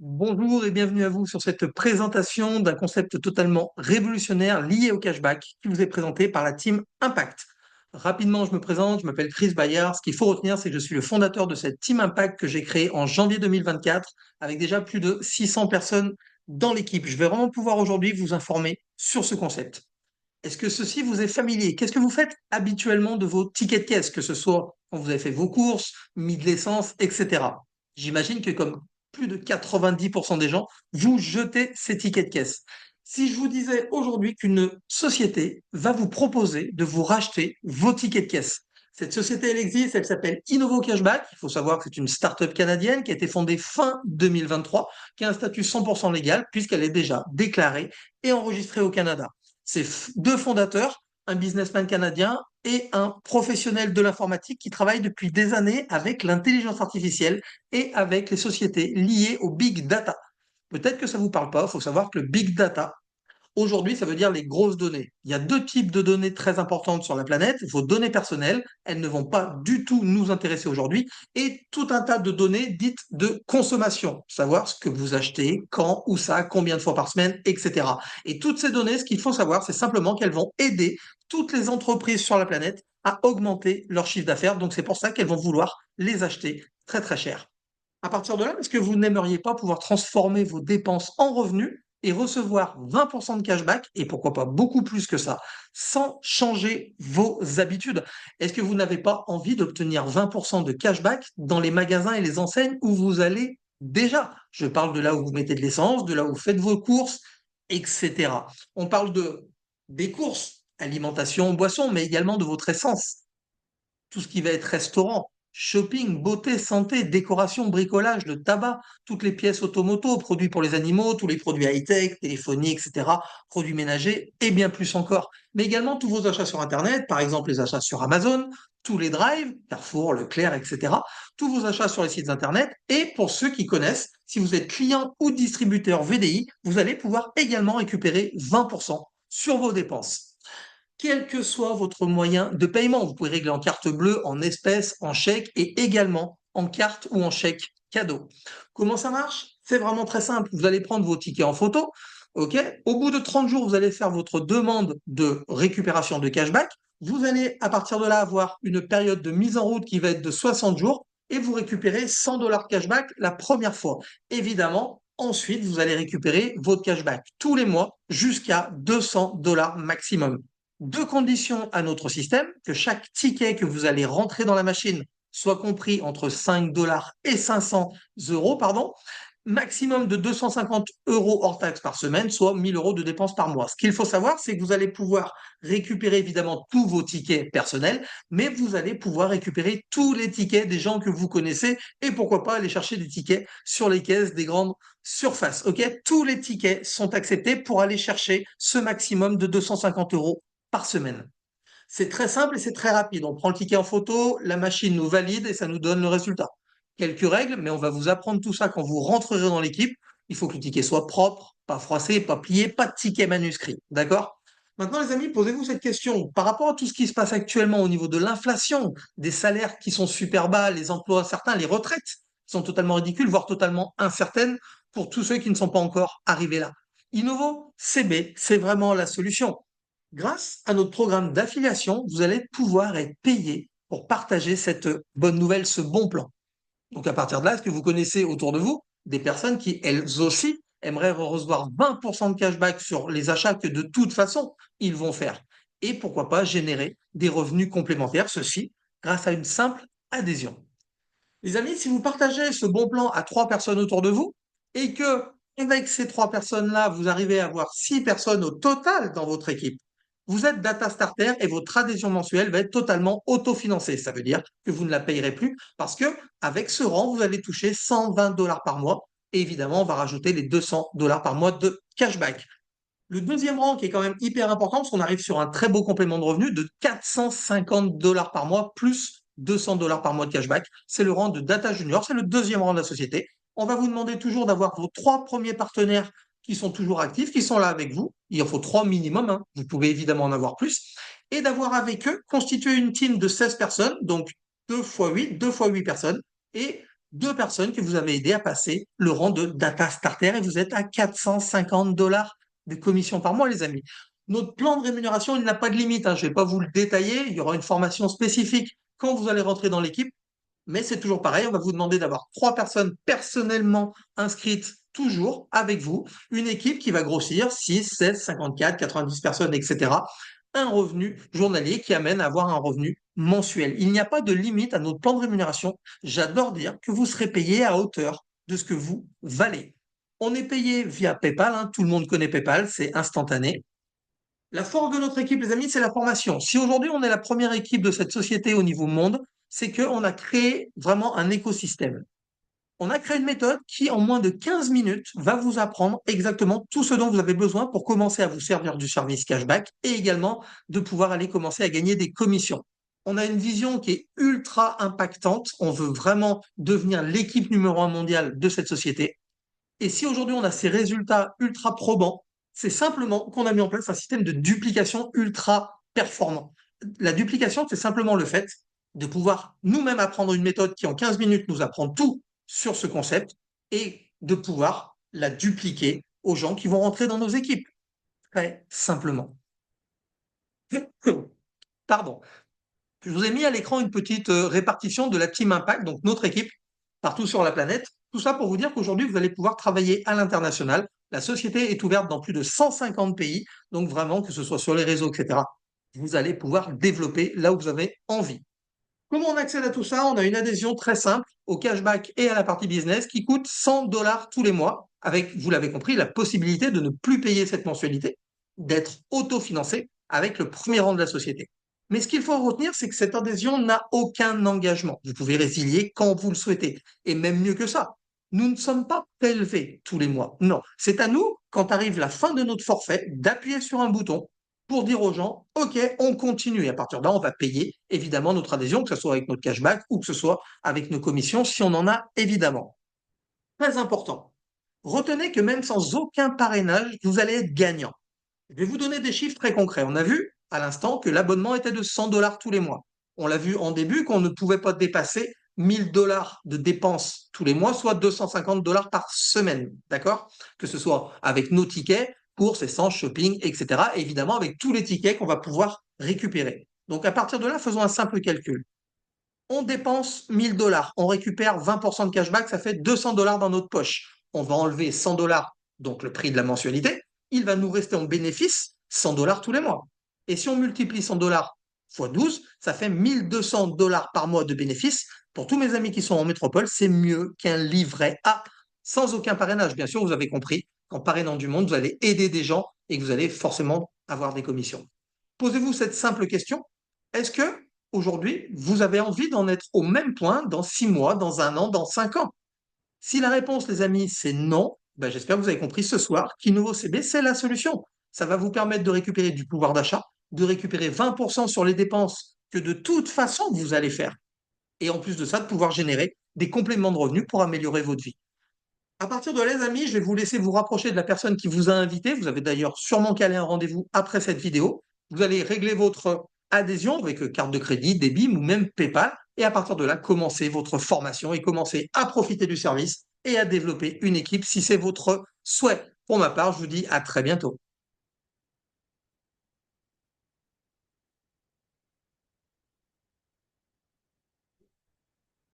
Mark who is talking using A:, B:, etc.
A: Bonjour et bienvenue à vous sur cette présentation d'un concept totalement révolutionnaire lié au cashback qui vous est présenté par la team Impact. Rapidement, je me présente, je m'appelle Chris Bayard. Ce qu'il faut retenir, c'est que je suis le fondateur de cette team Impact que j'ai créée en janvier 2024 avec déjà plus de 600 personnes dans l'équipe. Je vais vraiment pouvoir aujourd'hui vous informer sur ce concept. Est-ce que ceci vous est familier? Qu'est-ce que vous faites habituellement de vos tickets de caisse, que ce soit quand vous avez fait vos courses, mis de l'essence, etc. J'imagine que comme plus de 90% des gens, vous jetez ces tickets de caisse. Si je vous disais aujourd'hui qu'une société va vous proposer de vous racheter vos tickets de caisse, cette société, elle existe, elle s'appelle Innovo Cashback. Il faut savoir que c'est une start-up canadienne qui a été fondée fin 2023, qui a un statut 100% légal puisqu'elle est déjà déclarée et enregistrée au Canada. C'est deux fondateurs, un businessman canadien et un professionnel de l'informatique qui travaille depuis des années avec l'intelligence artificielle et avec les sociétés liées au big data. Peut-être que ça ne vous parle pas, il faut savoir que le big data, aujourd'hui, ça veut dire les grosses données. Il y a deux types de données très importantes sur la planète. Vos données personnelles, elles ne vont pas du tout nous intéresser aujourd'hui. Et tout un tas de données dites de consommation. Savoir ce que vous achetez, quand, où ça, combien de fois par semaine, etc. Et toutes ces données, ce qu'il faut savoir, c'est simplement qu'elles vont aider toutes les entreprises sur la planète à augmenter leur chiffre d'affaires. Donc c'est pour ça qu'elles vont vouloir les acheter très très cher. À partir de là, est-ce que vous n'aimeriez pas pouvoir transformer vos dépenses en revenus et recevoir 20% de cashback, et pourquoi pas beaucoup plus que ça, sans changer vos habitudes? Est-ce que vous n'avez pas envie d'obtenir 20% de cashback dans les magasins et les enseignes où vous allez déjà? Je parle de là où vous mettez de l'essence, de là où vous faites vos courses, etc. On parle des courses, alimentation, boisson, mais également de votre essence, tout ce qui va être restaurant, shopping, beauté, santé, décoration, bricolage, le tabac, toutes les pièces automoto, produits pour les animaux, tous les produits high-tech, téléphonie, etc., produits ménagers et bien plus encore. Mais également tous vos achats sur Internet, par exemple les achats sur Amazon, tous les drives, Carrefour, Leclerc, etc., tous vos achats sur les sites Internet. Et pour ceux qui connaissent, si vous êtes client ou distributeur VDI, vous allez pouvoir également récupérer 20% sur vos dépenses, quel que soit votre moyen de paiement. Vous pouvez régler en carte bleue, en espèces, en chèque et également en carte ou en chèque cadeau. Comment ça marche? C'est vraiment très simple. Vous allez prendre vos tickets en photo. OK? Au bout de 30 jours, vous allez faire votre demande de récupération de cashback. Vous allez, à partir de là, avoir une période de mise en route qui va être de 60 jours et vous récupérez 100 $ de cashback la première fois. Évidemment, ensuite, vous allez récupérer votre cashback tous les mois jusqu'à 200 $ maximum. Deux conditions à notre système: que chaque ticket que vous allez rentrer dans la machine soit compris entre 5 $ et 500 €, pardon, maximum de 250 € hors taxe par semaine, soit 1 000 € de dépenses par mois. Ce qu'il faut savoir, c'est que vous allez pouvoir récupérer évidemment tous vos tickets personnels, mais vous allez pouvoir récupérer tous les tickets des gens que vous connaissez et pourquoi pas aller chercher des tickets sur les caisses des grandes surfaces. Ok, tous les tickets sont acceptés pour aller chercher ce maximum de 250 € par semaine. C'est très simple et c'est très rapide. On prend le ticket en photo, la machine nous valide et ça nous donne le résultat. Quelques règles, mais on va vous apprendre tout ça quand vous rentrerez dans l'équipe. Il faut que le ticket soit propre, pas froissé, pas plié, pas de ticket manuscrit. D'accord? Maintenant, les amis, posez-vous cette question. Par rapport à tout ce qui se passe actuellement au niveau de l'inflation, des salaires qui sont super bas, les emplois incertains, les retraites qui sont totalement ridicules, voire totalement incertaines pour tous ceux qui ne sont pas encore arrivés là. Innovo CB, c'est vraiment la solution. Grâce à notre programme d'affiliation, vous allez pouvoir être payé pour partager cette bonne nouvelle, ce bon plan. Donc à partir de là, est-ce que vous connaissez autour de vous des personnes qui, elles aussi, aimeraient recevoir 20% de cashback sur les achats que de toute façon, ils vont faire? Et pourquoi pas générer des revenus complémentaires, ceci grâce à une simple adhésion. Les amis, si vous partagez ce bon plan à 3 personnes autour de vous et que, avec ces 3 personnes-là, vous arrivez à avoir 6 personnes au total dans votre équipe, vous êtes data starter et votre adhésion mensuelle va être totalement autofinancée. Ça veut dire que vous ne la payerez plus parce que, avec ce rang, vous allez toucher 120 $ par mois. Et évidemment, on va rajouter les 200 $ par mois de cashback. Le deuxième rang qui est quand même hyper important, parce qu'on arrive sur un très beau complément de revenu de 450 $ par mois plus 200 $ par mois de cashback. C'est le rang de Data Junior, c'est le deuxième rang de la société. On va vous demander toujours d'avoir vos 3 premiers partenaires qui sont toujours actifs, qui sont là avec vous. Il en faut 3 minimum, hein. Vous pouvez évidemment en avoir plus. Et d'avoir avec eux constitué une team de 16 personnes, donc 2 fois 8, 2 fois 8 personnes. Et deux personnes que vous avez aidé à passer le rang de data starter et vous êtes à 450 $ de commission par mois, les amis. Notre plan de rémunération, il n'a pas de limite, hein. Je ne vais pas vous le détailler. Il y aura une formation spécifique quand vous allez rentrer dans l'équipe. Mais c'est toujours pareil, on va vous demander d'avoir trois personnes personnellement inscrites toujours avec vous, une équipe qui va grossir 6, 16, 54, 90 personnes, etc. Un revenu journalier qui amène à avoir un revenu mensuel. Il n'y a pas de limite à notre plan de rémunération. J'adore dire que vous serez payé à hauteur de ce que vous valez. On est payé via PayPal, hein. Tout le monde connaît PayPal, c'est instantané. La force de notre équipe, les amis, c'est la formation. Si aujourd'hui on est la première équipe de cette société au niveau monde, c'est qu'on a créé vraiment un écosystème. On a créé une méthode qui, en moins de 15 minutes, va vous apprendre exactement tout ce dont vous avez besoin pour commencer à vous servir du service cashback et également de pouvoir aller commencer à gagner des commissions. On a une vision qui est ultra impactante. On veut vraiment devenir l'équipe numéro un mondiale de cette société. Et si aujourd'hui on a ces résultats ultra probants, c'est simplement qu'on a mis en place un système de duplication ultra performant. La duplication, c'est simplement le fait de pouvoir nous-mêmes apprendre une méthode qui en 15 minutes nous apprend tout sur ce concept et de pouvoir la dupliquer aux gens qui vont rentrer dans nos équipes. Très simplement. Pardon. Je vous ai mis à l'écran une petite répartition de la Team Impact, donc notre équipe, partout sur la planète. Tout ça pour vous dire qu'aujourd'hui, vous allez pouvoir travailler à l'international. La société est ouverte dans plus de 150 pays, donc vraiment, que ce soit sur les réseaux, etc., vous allez pouvoir développer là où vous avez envie. Comment on accède à tout ça? On a une adhésion très simple au cashback et à la partie business qui coûte 100 $ tous les mois, avec, vous l'avez compris, la possibilité de ne plus payer cette mensualité, d'être autofinancé avec le premier rang de la société. Mais ce qu'il faut retenir, c'est que cette adhésion n'a aucun engagement. Vous pouvez résilier quand vous le souhaitez. Et même mieux que ça, nous ne sommes pas prélevés tous les mois. Non, c'est à nous, quand arrive la fin de notre forfait, d'appuyer sur un bouton pour dire aux gens, OK, on continue. Et à partir de là, on va payer évidemment notre adhésion, que ce soit avec notre cashback ou que ce soit avec nos commissions, si on en a évidemment. Très important. Retenez que même sans aucun parrainage, vous allez être gagnant. Je vais vous donner des chiffres très concrets. On a vu à l'instant que l'abonnement était de 100 $ tous les mois. On l'a vu en début qu'on ne pouvait pas dépasser 1000 $ de dépenses tous les mois, soit 250 $ par semaine. D'accord? Que ce soit avec nos tickets, courses, essence, shopping, etc. Et évidemment, avec tous les tickets qu'on va pouvoir récupérer. Donc, à partir de là, faisons un simple calcul. On dépense 1000 $, on récupère 20% de cashback, ça fait 200 $ dans notre poche. On va enlever 100 $, donc le prix de la mensualité. Il va nous rester en bénéfice 100 $ tous les mois. Et si on multiplie 100 $ fois 12, ça fait 1200 $ par mois de bénéfice. Pour tous mes amis qui sont en métropole, c'est mieux qu'un livret A, sans aucun parrainage. Bien sûr, vous avez compris qu'en parrainant du monde, vous allez aider des gens et que vous allez forcément avoir des commissions. Posez-vous cette simple question. Est-ce que aujourd'hui, vous avez envie d'en être au même point dans 6 mois, dans un an, dans 5 ans? Si la réponse, les amis, c'est non, ben j'espère que vous avez compris ce soir qu'Innovo CB, c'est la solution. Ça va vous permettre de récupérer du pouvoir d'achat, de récupérer 20% sur les dépenses que de toute façon vous allez faire. Et en plus de ça, de pouvoir générer des compléments de revenus pour améliorer votre vie. À partir de là, les amis, je vais vous laisser vous rapprocher de la personne qui vous a invité. Vous avez d'ailleurs sûrement calé un rendez-vous après cette vidéo. Vous allez régler votre adhésion avec carte de crédit, débit ou même PayPal. Et à partir de là, commencez votre formation et commencez à profiter du service et à développer une équipe si c'est votre souhait. Pour ma part, je vous dis à très bientôt.